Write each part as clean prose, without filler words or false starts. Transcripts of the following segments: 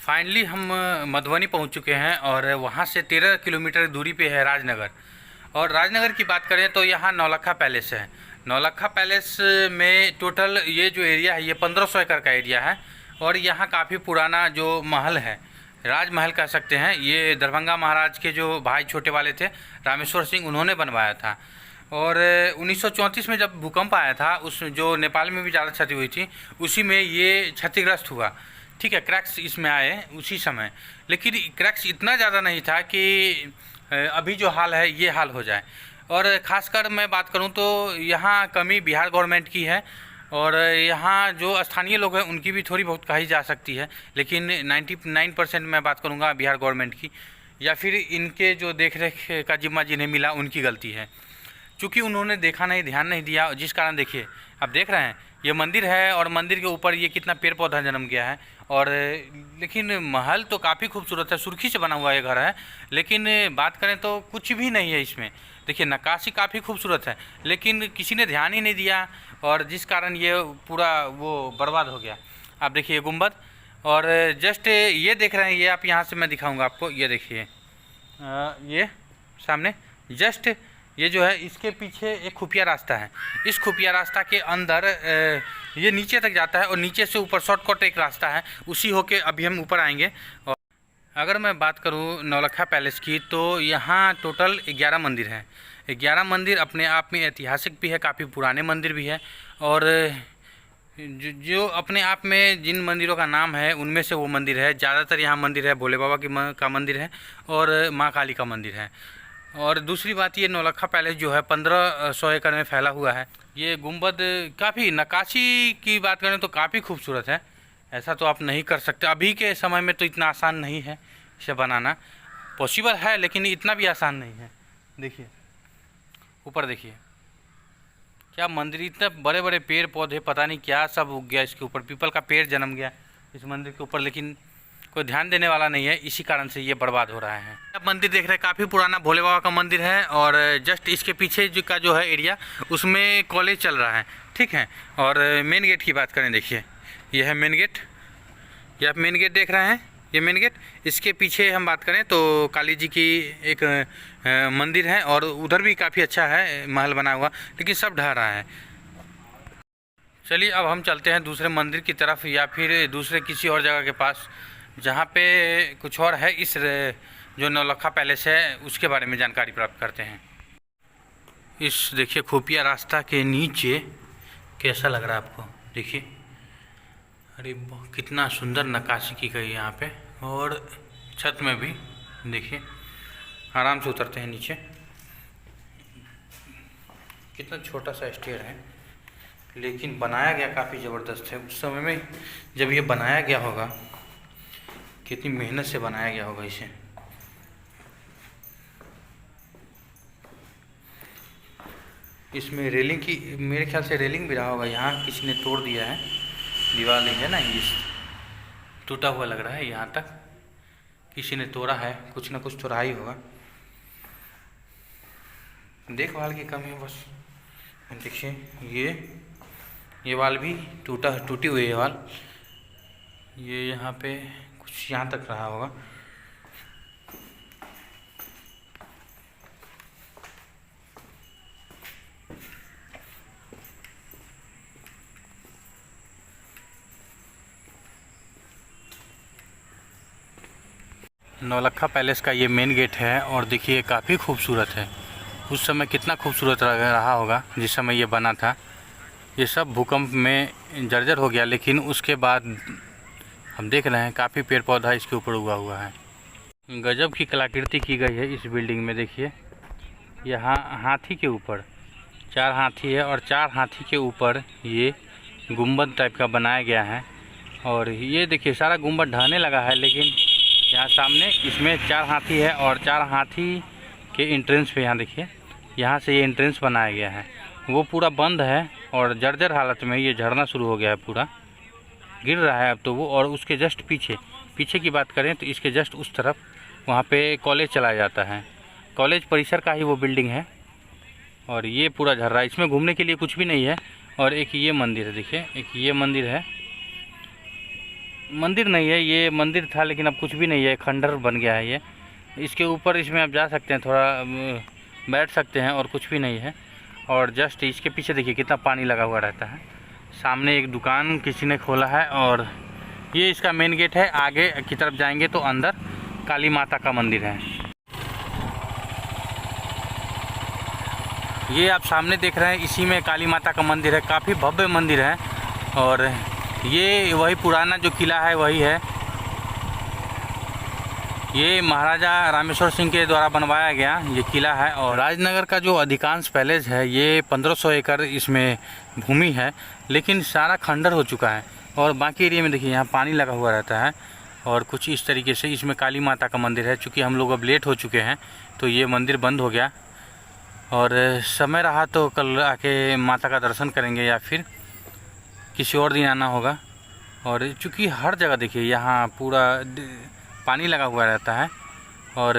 Finally हम मधुबनी पहुंच चुके हैं और वहां से 13 किलोमीटर दूरी पे है राजनगर। और राजनगर की बात करें तो यहाँ नौलखा पैलेस है। नौलखा पैलेस में टोटल ये जो एरिया है ये 1500 एकड़ का एरिया है। और यहाँ काफ़ी पुराना जो महल है, राजमहल कह सकते हैं, ये दरभंगा महाराज के जो भाई छोटे वाले थे रामेश्वर सिंह, उन्होंने बनवाया था। और 1934 में जब भूकंप आया था, उस जो नेपाल में भी ज़्यादा क्षति हुई थी, उसी में ये क्षतिग्रस्त हुआ। ठीक है, क्रैक्स इसमें आए उसी समय, लेकिन क्रैक्स इतना ज़्यादा नहीं था कि अभी जो हाल है ये हाल हो जाए। और ख़ासकर मैं बात करूं तो यहाँ कमी बिहार गवर्नमेंट की है, और यहाँ जो स्थानीय लोग हैं उनकी भी थोड़ी बहुत कही जा सकती है, लेकिन 99% मैं बात करूँगा बिहार गवर्नमेंट की, या फिर इनके जो देख रेख का जिम्मा जिन्हें मिला उनकी गलती है, क्योंकि उन्होंने देखा नहीं, ध्यान नहीं दिया, जिस कारण देखिए अब देख रहे हैं ये मंदिर है और मंदिर के ऊपर ये कितना पेड़ पौधा जन्म गया है। और लेकिन महल तो काफ़ी खूबसूरत है, सुर्खी से बना हुआ ये घर है, लेकिन बात करें तो कुछ भी नहीं है इसमें। देखिए नक्काशी काफ़ी खूबसूरत है, लेकिन किसी ने ध्यान ही नहीं दिया, और जिस कारण ये पूरा वो बर्बाद हो गया। आप देखिए गुंबद, और जस्ट ये देख रहे हैं, ये आप यहाँ से मैं दिखाऊँगा आपको, ये देखिए ये सामने जस्ट ये जो है इसके पीछे एक खुफिया रास्ता है। इस खुफिया रास्ता के अंदर ये नीचे तक जाता है, और नीचे से ऊपर शॉर्टकट एक रास्ता है, उसी होके अभी हम ऊपर आएंगे। और अगर मैं बात करूँ नौलखा पैलेस की, तो यहाँ टोटल 11 मंदिर हैं। 11 मंदिर अपने आप में ऐतिहासिक भी है, काफ़ी पुराने मंदिर भी है। और जो अपने आप में जिन मंदिरों का नाम है उनमें से वो मंदिर है। ज़्यादातर यहाँ मंदिर है भोले बाबा का मंदिर है, और माँ काली का मंदिर है। और दूसरी बात, ये नौलखा पैलेस जो है 1500 एकड़ में फैला हुआ है। ये गुंबद काफ़ी, नक्काशी की बात करें तो काफ़ी खूबसूरत है। ऐसा तो आप नहीं कर सकते, अभी के समय में तो इतना आसान नहीं है इसे बनाना। पॉसिबल है लेकिन इतना भी आसान नहीं है। देखिए ऊपर देखिए क्या मंदिर, इतने बड़े बड़े पेड़ पौधे, पता नहीं क्या सब उग गया इसके ऊपर, पीपल का पेड़ जन्म गया इस मंदिर के ऊपर, लेकिन कोई ध्यान देने वाला नहीं है, इसी कारण से ये बर्बाद हो रहा है। अब मंदिर देख रहे हैं, काफ़ी पुराना भोले बाबा का मंदिर है, और जस्ट इसके पीछे का जो है एरिया, उसमें कॉलेज चल रहा है। ठीक है, और मेन गेट की बात करें, देखिए ये है मेन गेट, ये आप मेन गेट देख रहे हैं, ये मेन गेट। इसके पीछे हम बात करें तो काली जी की एक मंदिर है, और उधर भी काफ़ी अच्छा है महल बना हुआ, लेकिन सब ढह रहा है। चलिए अब हम चलते हैं दूसरे मंदिर की तरफ, या फिर दूसरे किसी और जगह के पास जहाँ पे कुछ और है। इस जो नौलखा पैलेस है उसके बारे में जानकारी प्राप्त करते हैं। इस देखिए खुफिया रास्ता के नीचे कैसा लग रहा है आपको, देखिए, अरे कितना सुंदर नक्काशी की गई है यहाँ पे। और छत में भी देखिए, आराम से उतरते हैं नीचे। कितना छोटा सा स्टेयर है, लेकिन बनाया गया काफ़ी ज़बरदस्त है। उस समय में जब ये बनाया गया होगा, कितनी मेहनत से बनाया गया होगा इसे। इसमें रेलिंग की, मेरे ख्याल से रेलिंग भी रहा होगा, यहाँ किसी ने तोड़ दिया है, दीवार है ना, ये टूटा हुआ लग रहा है, यहाँ तक किसी ने तोड़ा है, कुछ ना कुछ तो रहा ही होगा। देखभाल की कमी है बस। देखिए ये वाल भी टूटी हुई है वाल, ये यहाँ पे कुछ यहाँ तक रहा होगा। नौलखा पैलेस का ये मेन गेट है, और देखिए काफ़ी खूबसूरत है। उस समय कितना खूबसूरत रहा होगा जिस समय ये बना था। ये सब भूकंप में जर्जर हो गया, लेकिन उसके बाद हम देख रहे हैं काफ़ी पेड़ पौधा इसके ऊपर उगा हुआ है। गजब की कलाकृति की गई है इस बिल्डिंग में। देखिए यहाँ हाथी के ऊपर 4 हाथी है, और 4 हाथी के ऊपर ये गुंबद टाइप का बनाया गया है। और ये देखिए सारा गुंबद ढहने लगा है, लेकिन यहाँ सामने इसमें 4 हाथी है, और 4 हाथी के एंट्रेंस पे यहाँ देखिए, यहाँ से ये एंट्रेंस बनाया गया है, वो पूरा बंद है और जर्जर हालत में ये झड़ना शुरू हो गया है, पूरा गिर रहा है अब तो वो। और उसके जस्ट पीछे की बात करें तो इसके जस्ट उस तरफ वहाँ पे कॉलेज चलाया जाता है, कॉलेज परिसर का ही वो बिल्डिंग है। और ये पूरा झर्रा, इसमें घूमने के लिए कुछ भी नहीं है। और एक ये मंदिर है, देखिए एक ये मंदिर है, मंदिर नहीं है, ये मंदिर था लेकिन अब कुछ भी नहीं है, खंडर बन गया है ये। इसके ऊपर इसमें आप जा सकते हैं, थोड़ा बैठ सकते हैं और कुछ भी नहीं है। और जस्ट इसके पीछे देखिए कितना पानी लगा हुआ रहता है। सामने एक दुकान किसी ने खोला है और ये इसका मेन गेट है। आगे की तरफ जाएंगे तो अंदर काली माता का मंदिर है। ये आप सामने देख रहे हैं, इसी में काली माता का मंदिर है। काफ़ी भव्य मंदिर है और ये वही पुराना जो किला है वही है। ये महाराजा रामेश्वर सिंह के द्वारा बनवाया गया ये किला है। और राजनगर का जो अधिकांश पैलेस है ये 1500 एकड़ इसमें भूमि है, लेकिन सारा खंडर हो चुका है। और बाकी एरिया में देखिए यहाँ पानी लगा हुआ रहता है और कुछ इस तरीके से। इसमें काली माता का मंदिर है। चूँकि हम लोग अब लेट हो चुके हैं तो ये मंदिर बंद हो गया, और समय रहा तो कल आके माता का दर्शन करेंगे या फिर किसी और दिन आना होगा। और चूँकि हर जगह देखिए यहाँ पूरा पानी लगा हुआ रहता है और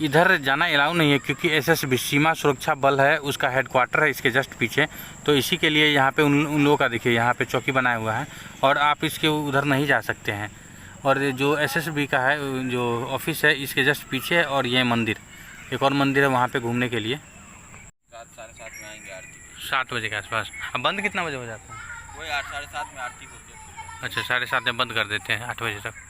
इधर जाना अलाउ नहीं है, क्योंकि एसएसबी सीमा सुरक्षा बल है, उसका हेडक्वार्टर है इसके जस्ट पीछे। तो इसी के लिए यहाँ पे उन लोगों का देखिए यहाँ पे चौकी बनाया हुआ है और आप इसके उधर नहीं जा सकते हैं। और जो एसएसबी का है जो ऑफिस है इसके जस्ट पीछे है। और ये मंदिर, एक और मंदिर है वहाँ पे घूमने के लिए। 7:30 में आएंगे आरती। 7 बजे के आसपास। अब बंद कितना बजे हो जाता है? वही 8 साढ़े 7 में आरती होती है। अच्छा, 7:30 में बंद कर देते हैं, 8 बजे तक।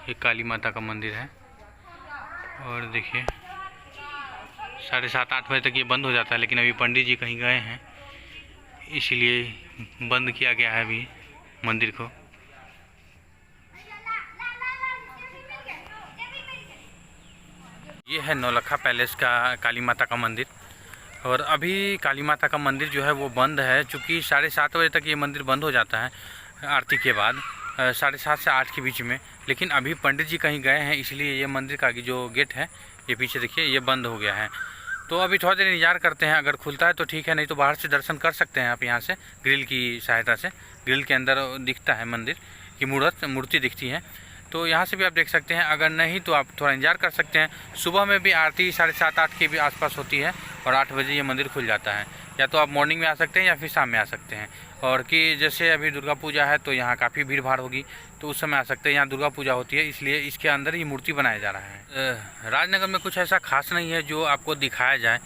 ये काली माता का मंदिर है और देखिए 7:30-8 बजे तक ये बंद हो जाता है, लेकिन अभी पंडित जी कहीं गए हैं इसीलिए बंद किया गया है अभी मंदिर को। ये है नौलखा पैलेस का काली माता का मंदिर। और अभी काली माता का मंदिर जो है वो बंद है, चूँकि 7:30 बजे तक ये मंदिर बंद हो जाता है आरती के बाद, 7:30 से 8 के बीच में। लेकिन अभी पंडित जी कहीं गए हैं इसलिए ये मंदिर का जो गेट है ये पीछे देखिए ये बंद हो गया है। तो अभी थोड़ा देर इंतजार करते हैं, अगर खुलता है तो ठीक है, नहीं तो बाहर से दर्शन कर सकते हैं आप यहाँ से ग्रिल की सहायता से। ग्रिल के अंदर दिखता है मंदिर की मूर्ति दिखती है, तो यहाँ से भी आप देख सकते हैं। अगर नहीं तो आप थोड़ा इंतजार कर सकते हैं। सुबह में भी आरती 7:30-8 के भी आसपास होती है और 8 बजे ये मंदिर खुल जाता है। या तो आप मॉर्निंग में आ सकते हैं या फिर शाम में आ सकते हैं। और कि जैसे अभी दुर्गा पूजा है तो यहाँ काफ़ी भीड़ भाड़ होगी, तो उस समय आ सकते हैं। यहाँ दुर्गा पूजा होती है इसलिए इसके अंदर ही मूर्ति बनाया जा रहा है। राजनगर में कुछ ऐसा खास नहीं है जो आपको दिखाया जाए,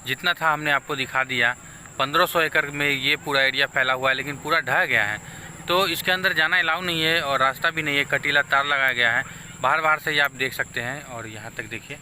जितना था हमने आपको दिखा दिया। 1500 एकड़ में ये पूरा एरिया फैला हुआ है, लेकिन पूरा ढह गया है, तो इसके अंदर जाना अलाउ नहीं है और रास्ता भी नहीं है, कटीला तार लगाया गया है। बाहर से ही आप देख सकते हैं। और यहाँ तक देखिए